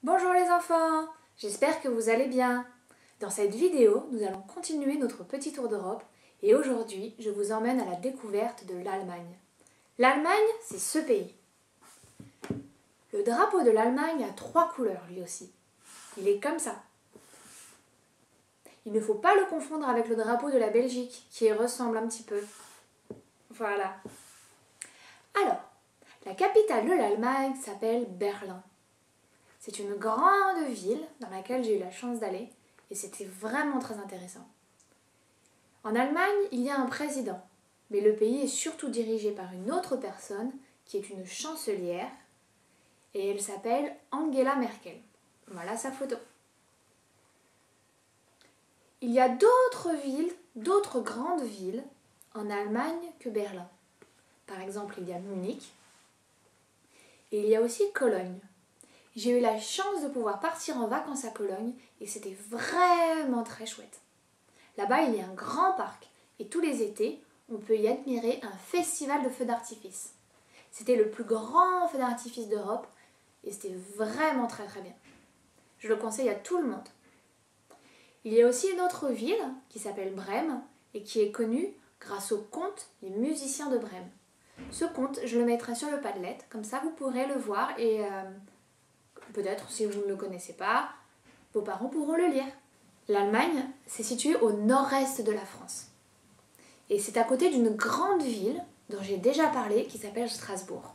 Bonjour les enfants, j'espère que vous allez bien. Dans cette vidéo, nous allons continuer notre petit tour d'Europe et aujourd'hui, je vous emmène à la découverte de l'Allemagne. L'Allemagne, c'est ce pays. Le drapeau de l'Allemagne a 3 couleurs lui aussi. Il est comme ça. Il ne faut pas le confondre avec le drapeau de la Belgique qui y ressemble un petit peu. Voilà. Alors, la capitale de l'Allemagne s'appelle Berlin. C'est une grande ville dans laquelle j'ai eu la chance d'aller et c'était vraiment très intéressant. En Allemagne, il y a un président, mais le pays est surtout dirigé par une autre personne qui est une chancelière et elle s'appelle Angela Merkel. Voilà sa photo. Il y a d'autres villes, d'autres grandes villes en Allemagne que Berlin. Par exemple, il y a Munich et il y a aussi Cologne. J'ai eu la chance de pouvoir partir en vacances à Cologne et c'était vraiment très chouette. Là-bas, il y a un grand parc et tous les étés, on peut y admirer un festival de feux d'artifice. C'était le plus grand feu d'artifice d'Europe et c'était vraiment très très bien. Je le conseille à tout le monde. Il y a aussi une autre ville qui s'appelle Brême et qui est connue grâce au conte Les musiciens de Brême. Ce conte, je le mettrai sur le Padlet, comme ça vous pourrez le voir et peut-être si vous ne le connaissez pas, vos parents pourront le lire. L'Allemagne, c'est situé au nord-est de la France. Et c'est à côté d'une grande ville dont j'ai déjà parlé qui s'appelle Strasbourg.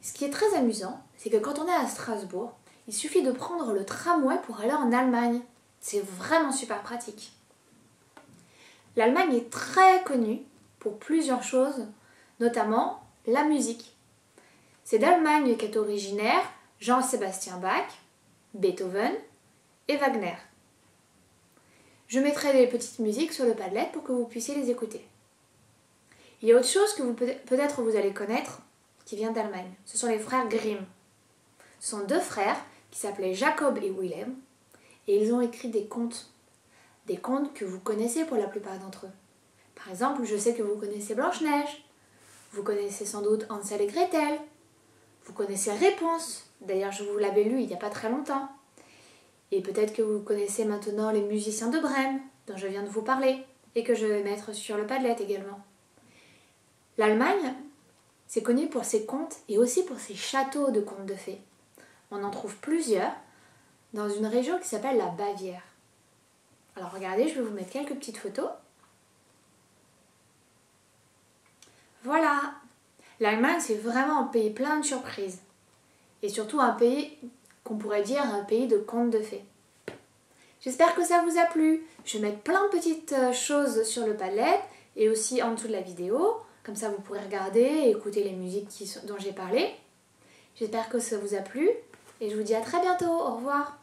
Ce qui est très amusant, c'est que quand on est à Strasbourg, il suffit de prendre le tramway pour aller en Allemagne. C'est vraiment super pratique. L'Allemagne est très connue pour plusieurs choses, notamment la musique. C'est d'Allemagne qu'est originaire Jean-Sébastien Bach, Beethoven et Wagner. Je mettrai des petites musiques sur le Padlet pour que vous puissiez les écouter. Il y a autre chose que peut-être vous allez connaître qui vient d'Allemagne. Ce sont les frères Grimm. Ce sont 2 frères qui s'appelaient Jacob et Wilhelm et ils ont écrit des contes. Des contes que vous connaissez pour la plupart d'entre eux. Par exemple, je sais que vous connaissez Blanche-Neige. Vous connaissez sans doute Hansel et Gretel. Vous connaissez Réponse. D'ailleurs, je vous l'avais lu il n'y a pas très longtemps. Et peut-être que vous connaissez maintenant les musiciens de Brême, dont je viens de vous parler, et que je vais mettre sur le Padlet également. L'Allemagne, c'est connu pour ses contes et aussi pour ses châteaux de contes de fées. On en trouve plusieurs dans une région qui s'appelle la Bavière. Alors regardez, je vais vous mettre quelques petites photos. Voilà! L'Allemagne, c'est vraiment un pays plein de surprises. Et surtout un pays qu'on pourrait dire un pays de contes de fées. J'espère que ça vous a plu. Je vais mettre plein de petites choses sur le Padlet et aussi en dessous de la vidéo. Comme ça, vous pourrez regarder et écouter les musiques dont j'ai parlé. J'espère que ça vous a plu et je vous dis à très bientôt. Au revoir.